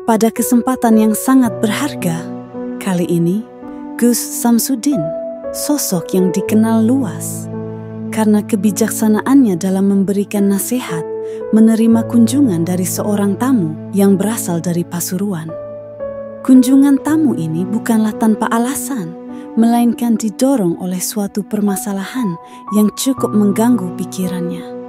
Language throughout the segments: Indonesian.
Pada kesempatan yang sangat berharga, kali ini Gus Samsudin, sosok yang dikenal luas karena kebijaksanaannya dalam memberikan nasihat, menerima kunjungan dari seorang tamu yang berasal dari Pasuruan. Kunjungan tamu ini bukanlah tanpa alasan, melainkan didorong oleh suatu permasalahan yang cukup mengganggu pikirannya.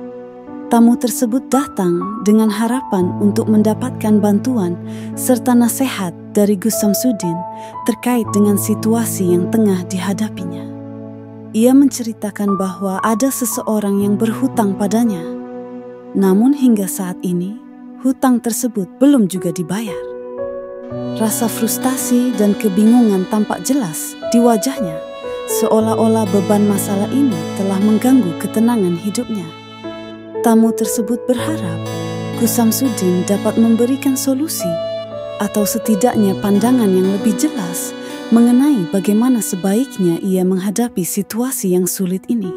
Tamu tersebut datang dengan harapan untuk mendapatkan bantuan serta nasihat dari Gus Samsudin terkait dengan situasi yang tengah dihadapinya. Ia menceritakan bahwa ada seseorang yang berhutang padanya. Namun hingga saat ini, hutang tersebut belum juga dibayar. Rasa frustasi dan kebingungan tampak jelas di wajahnya, seolah-olah beban masalah ini telah mengganggu ketenangan hidupnya. Tamu tersebut berharap Gus Samsudin dapat memberikan solusi atau setidaknya pandangan yang lebih jelas mengenai bagaimana sebaiknya ia menghadapi situasi yang sulit ini.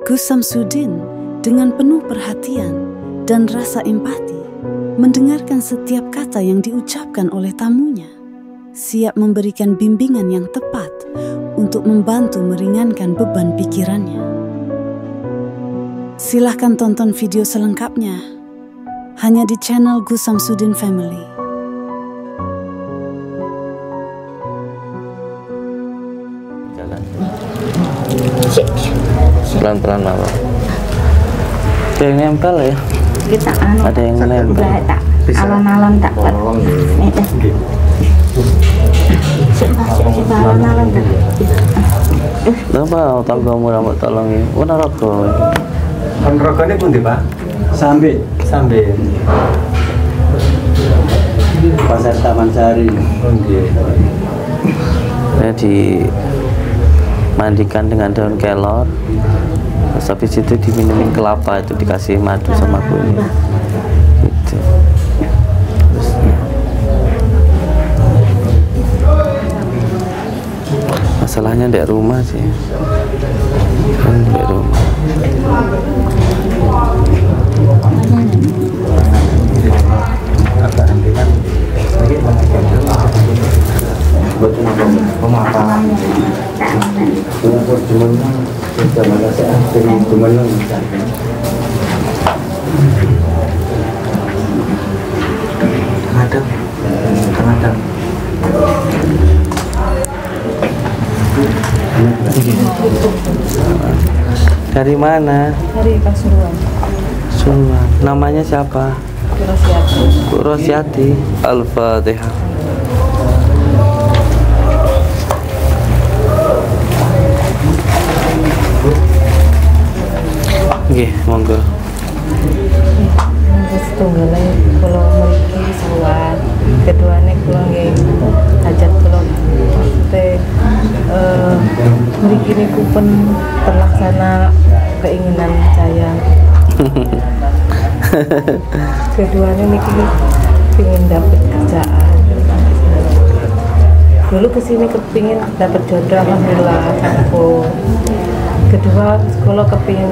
Gus Samsudin dengan penuh perhatian dan rasa empati mendengarkan setiap kata yang diucapkan oleh tamunya, siap memberikan bimbingan yang tepat untuk membantu meringankan beban pikirannya. Silahkan tonton video selengkapnya hanya di channel Gus Samsudin Family. Pelan-pelan Mama. Ada yang nempel ya? Kita ada yang nempel. Tak alon-alon tak buat. Alon-alon tak. Kenapa tanggamu rambut tolongin? Mana rokok? Kon rokoknya pun di Pak? Sambil. Pasar Taman Sari. Saya dimandikan dengan daun kelor. Terus habis itu diminumin kelapa, itu dikasih madu sama kunyit gitu. Masalahnya di rumah sih, kan di rumah. Dari mana? Dari Pasuruan. Pasuruan. Namanya siapa? Bu Rosyati. Al-Fatihah. Oke, monggo. Terus tunggalnya kalau memiliki sawan, keduanya kalau nggak hajat kalau teh memiliki kupon terlaksana keinginan saya. Keduanya niki ingin dapat kerjaan. Dulu kesini kepingin dapat jodoh, alhamdulillah aku. Kedua sekolah kepingin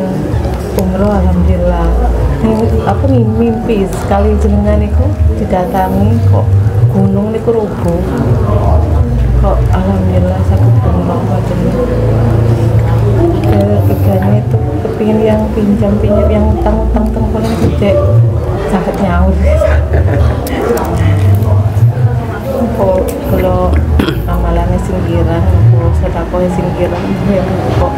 umroh, alhamdulillah. Aku mimpi sekali jenengan itu didatangi kok gunung niku rubuh. Kok alhamdulillah sakit umroh macam itu. Ketiganya itu kepingin yang pinjam yang utang paling gede sakit nyaur. Kalau amalannya singkiran, sedekahnya singkiran, kok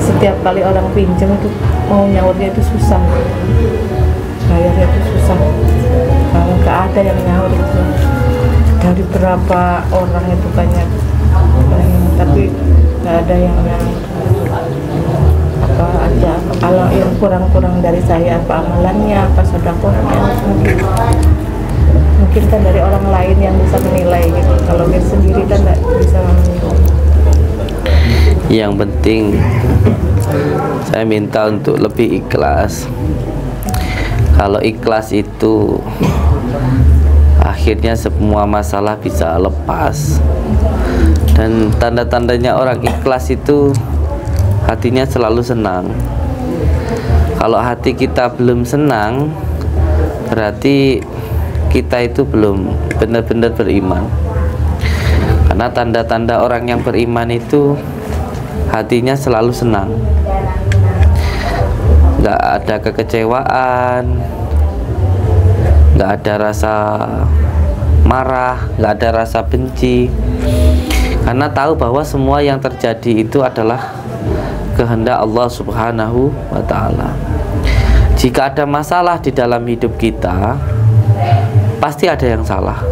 setiap kali orang pinjam itu mau nyaurnya itu susah, bayarnya itu susah, kalau nggak ada yang nyaur itu dari berapa orang itu banyak, tapi nggak ada yang nyaur. Apa aja, kalau yang kurang dari saya apa amalannya, apa sedekahnya, mungkin kan dari orang lain yang bisa menilai gitu. Kalau dia sendiri kan nggak bisa menilai. Yang penting saya minta untuk lebih ikhlas. Kalau ikhlas itu akhirnya semua masalah bisa lepas. Dan tanda-tandanya orang ikhlas itu hatinya selalu senang. Kalau hati kita belum senang, berarti kita itu belum benar-benar beriman. Karena tanda-tanda orang yang beriman itu hatinya selalu senang, nggak ada kekecewaan, nggak ada rasa marah, nggak ada rasa benci, karena tahu bahwa semua yang terjadi itu adalah kehendak Allah Subhanahu wa Ta'ala. Jika ada masalah di dalam hidup kita, pasti ada yang salah.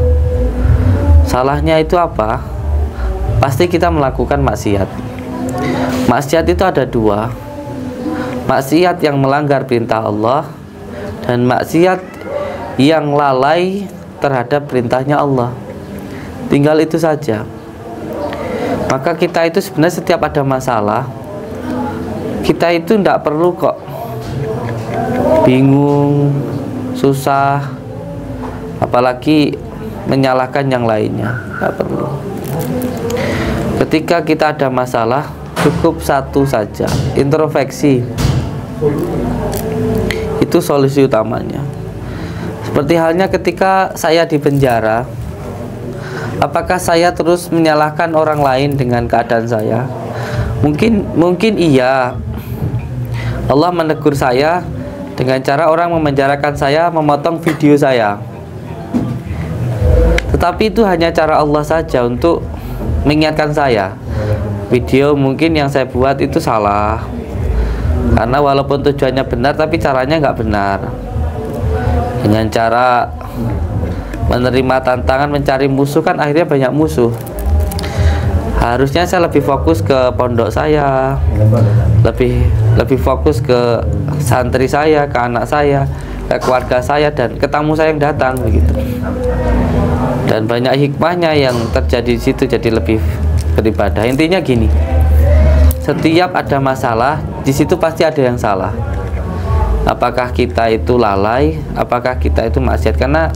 Salahnya itu apa? Pasti kita melakukan maksiat. Maksiat itu ada dua: maksiat yang melanggar perintah Allah, dan maksiat yang lalai terhadap perintahnya Allah. Tinggal itu saja. Maka kita itu sebenarnya setiap ada masalah, kita itu tidak perlu kok bingung, susah, apalagi menyalahkan yang lainnya. Tidak perlu. Ketika kita ada masalah, cukup satu saja, introspeksi. Itu solusi utamanya. Seperti halnya ketika saya di penjara, apakah saya terus menyalahkan orang lain dengan keadaan saya? Mungkin iya. Allah menegur saya dengan cara orang memenjarakan saya, memotong video saya. Tetapi itu hanya cara Allah saja untuk mengingatkan saya. Video mungkin yang saya buat itu salah, karena walaupun tujuannya benar, tapi caranya nggak benar. Dengan cara menerima tantangan mencari musuh, kan akhirnya banyak musuh. Harusnya saya lebih fokus ke pondok saya, lebih fokus ke santri saya, ke anak saya, ke keluarga saya, dan ke tamu saya yang datang begitu. Dan banyak hikmahnya yang terjadi di situ, jadi lebih beribadah. Intinya gini, setiap ada masalah di situ pasti ada yang salah. Apakah kita itu lalai, apakah kita itu maksiat? Karena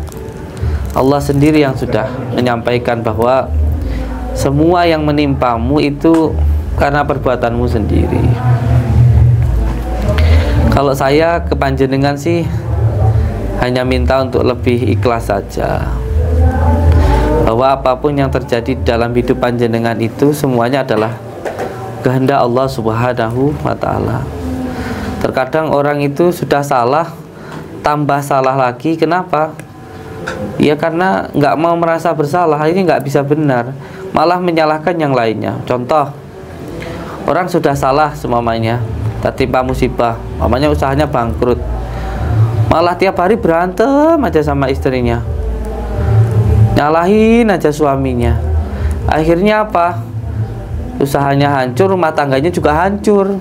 Allah sendiri yang sudah menyampaikan bahwa semua yang menimpamu itu karena perbuatanmu sendiri. Kalau saya ke panjenengan sih hanya minta untuk lebih ikhlas saja, bahwa apapun yang terjadi dalam hidup panjenengan itu semuanya adalah kehendak Allah Subhanahu wa Ta'ala. Terkadang orang itu sudah salah, tambah salah lagi. Kenapa? Ya karena nggak mau merasa bersalah, ini nggak bisa benar, malah menyalahkan yang lainnya. Contoh, orang sudah salah semuanya, tertimpa musibah, mamanya usahanya bangkrut, malah tiap hari berantem aja sama istrinya, nyalahin aja suaminya. Akhirnya apa? Usahanya hancur, rumah tangganya juga hancur.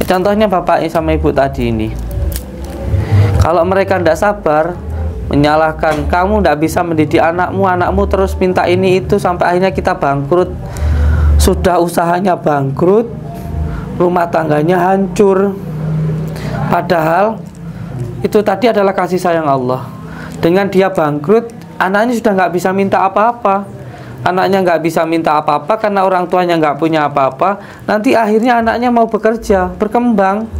Contohnya bapaknya sama ibu tadi ini. Kalau mereka tidak sabar, menyalahkan, kamu tidak bisa mendidik anakmu, anakmu terus minta ini itu, sampai akhirnya kita bangkrut. Sudah usahanya bangkrut, rumah tangganya hancur. Padahal itu tadi adalah kasih sayang Allah. Dengan dia bangkrut, anaknya sudah nggak bisa minta apa-apa. Anaknya nggak bisa minta apa-apa karena orang tuanya nggak punya apa-apa. Nanti akhirnya anaknya mau bekerja, berkembang.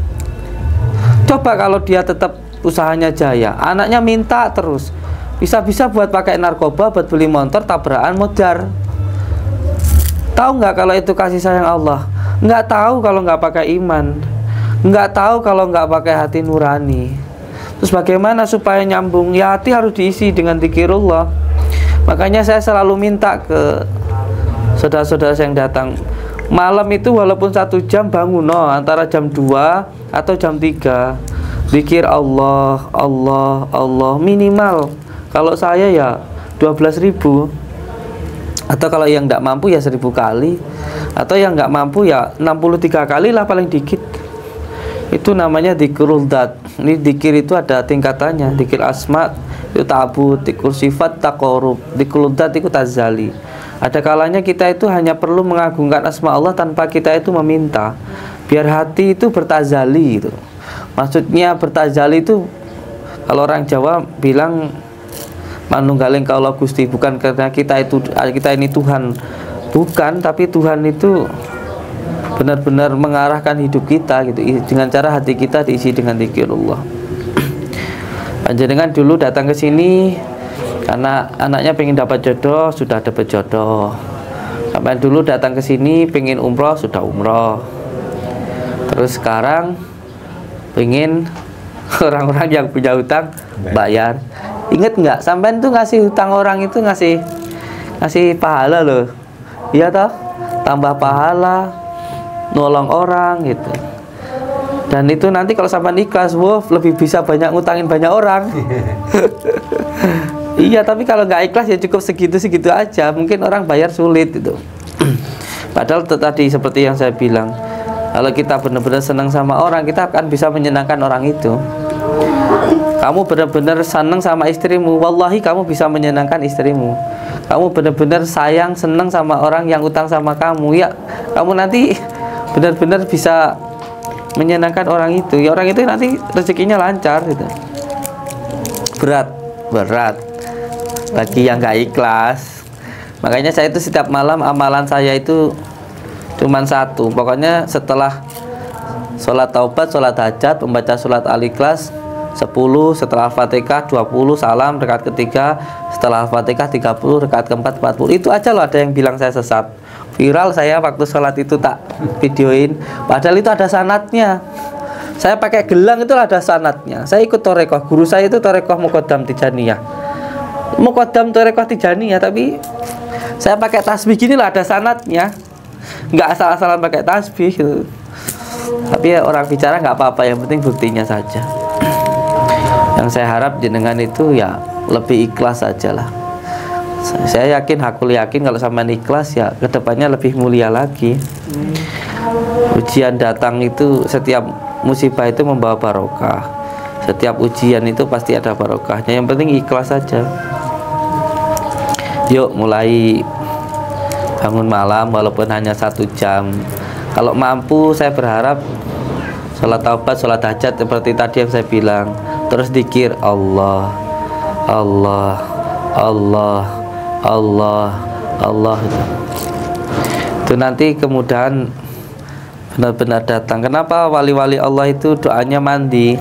Coba kalau dia tetap usahanya jaya, anaknya minta terus, bisa-bisa buat pakai narkoba, buat beli motor, tabrakan, modar. Tahu nggak kalau itu kasih sayang Allah? Nggak tahu kalau nggak pakai iman, nggak tahu kalau nggak pakai hati nurani. Terus bagaimana supaya nyambung? Ya hati harus diisi dengan dzikirullah. Makanya saya selalu minta ke saudara-saudara yang datang malam itu, walaupun 1 jam bangun, antara jam 2 atau jam 3, zikir Allah, Allah, Allah minimal. Kalau saya ya 12.000, atau kalau yang tidak mampu ya 1000 kali, atau yang nggak mampu ya 63 kali lah paling dikit. Itu namanya dzikrul dzat. Ini dzikir itu ada tingkatannya. Dzikir asma itu ta'bud, dzikir sifat taqarrub, dzikrul dzat itu tazali. Ada kalanya kita itu hanya perlu mengagungkan asma Allah tanpa kita itu meminta, biar hati itu bertazali itu. Maksudnya bertazali itu, kalau orang Jawa bilang manunggaling kaula Gusti, bukan karena kita ini Tuhan, bukan, tapi Tuhan itu benar-benar mengarahkan hidup kita gitu, dengan cara hati kita diisi dengan dzikirullah. Panjenengan dulu datang ke sini karena anaknya pengen dapat jodoh, sudah dapat jodoh. Sampai dulu datang ke sini pengen umroh, sudah umroh. Terus sekarang pengen orang-orang yang punya hutang bayar. Ingat nggak? Sampai tuh ngasih hutang orang itu ngasih pahala loh. Iya toh? Tambah pahala, nolong orang gitu. Dan itu nanti kalau sampai ikhlas, wow, lebih bisa banyak ngutangin banyak orang. Iya, tapi kalau nggak ikhlas ya cukup segitu-segitu aja. Mungkin orang bayar sulit itu. Padahal tadi seperti yang saya bilang, kalau kita benar-benar senang sama orang, kita akan bisa menyenangkan orang itu. Kamu benar-benar senang sama istrimu, wallahi kamu bisa menyenangkan istrimu. Kamu benar-benar sayang, senang sama orang yang utang sama kamu, ya kamu nanti benar-benar bisa menyenangkan orang itu. Ya orang itu nanti rezekinya lancar gitu. Berat bagi yang gak ikhlas. Makanya saya itu setiap malam amalan saya itu cuman satu. Pokoknya setelah sholat taubat, sholat hajat, membaca sholat al-ikhlas 10, setelah Al-Fatihah 20, salam rakaat ketiga, setelah Al-Fatihah 30, rakaat keempat 40. Itu aja loh ada yang bilang saya sesat. Viral saya waktu sholat itu tak videoin. Padahal itu ada sanatnya. Saya pakai gelang itu ada sanatnya. Saya ikut torekoh. Guru saya itu torekoh Muqaddam Tijaniyah. Muqaddam torekoh Tijaniyah. Tapi saya pakai tasbih gini lah ada sanatnya. Nggak asal-asalan pakai tasbih gitu. Tapi ya orang bicara nggak apa-apa. Yang penting buktinya saja. Yang saya harap jenengan itu ya lebih ikhlas saja lah. Saya yakin, aku yakin kalau sama ikhlas ya kedepannya lebih mulia lagi. Ujian datang itu, setiap musibah itu membawa barokah. Setiap ujian itu pasti ada barokahnya. Yang penting ikhlas saja. Yuk mulai bangun malam walaupun hanya 1 jam. Kalau mampu saya berharap sholat taubat, sholat hajat seperti tadi yang saya bilang. Terus dzikir Allah, Allah, Allah, Allah, Allah. Itu nanti kemudahan benar-benar datang. Kenapa wali-wali Allah itu doanya mandi?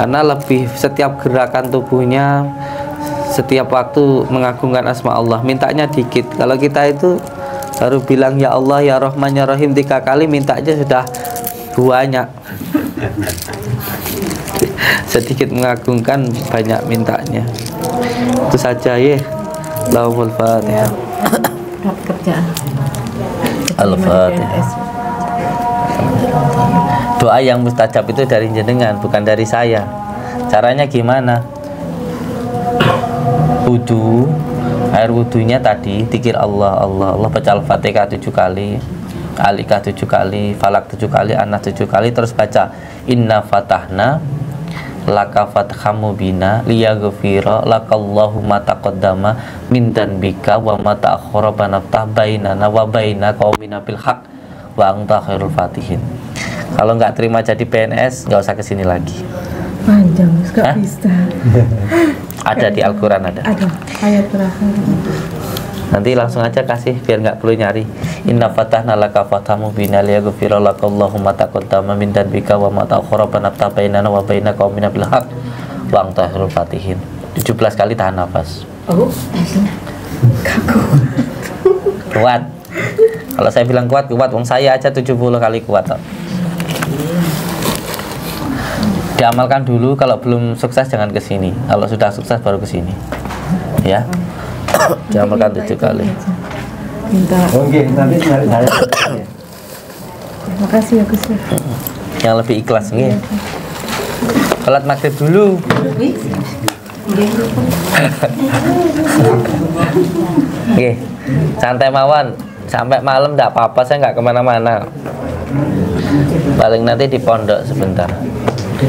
Karena lebih setiap gerakan tubuhnya, setiap waktu mengagungkan asma Allah, mintanya dikit. Kalau kita itu baru bilang ya Allah, ya Rahman, ya Rahim 3 kali, minta aja sudah banyak. Sedikit mengagungkan, banyak mintanya. Itu saja ya. Lahumul Fatihah. Kerjaan. Al-Fatihah. Doa yang mustajab itu dari jenengan, bukan dari saya. Caranya gimana? Wudu, air wudunya tadi dzikir Allah, Allah, Allah, baca Al-Fatihah 7 kali, Al-Ikhlas 7 kali, Falak 7 kali, An-Nas 7 kali, terus baca Inna fatahna laka fatham mubina liyaghfira lakallahu ma taqaddama min dzanbika wa ma ta'akhkhara banaftah bainana wa baina qaumina bil haq wa anta khairul fatihin. Kalau nggak terima jadi PNS nggak usah kesini lagi. Panjang, nggak bisa. Ada di Al-Quran ada. Ada ayat terakhir. Nanti langsung aja kasih biar nggak perlu nyari. Inna fatahna laka fatham mubina liyaghfira lakallahu ma taqaddama min dzanbika wa ma ta'akhkhara banaftah bainana wa baina qaumina bil haq wa anta khairul fatihin. 17 kali tahan nafas. Oh, kaku. Kuat. Kalau saya bilang kuat, kuat. Wong saya aja 70 kali kuat. Diamalkan dulu, kalau belum sukses jangan kesini. Kalau sudah sukses baru kesini. Ya. Diamalkan 7 kali. Minta. Oke, nanti cari saya. Terima kasih ya Gus. Yang lebih ikhlas nih. Salat maghrib dulu. Oke, santai mawon. Sampai malam enggak apa-apa, saya nggak kemana-mana. Paling nanti di pondok sebentar.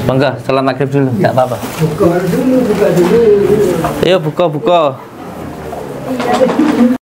Monggo, salat maghrib dulu, enggak apa-apa. Buka dulu. Ayo buka.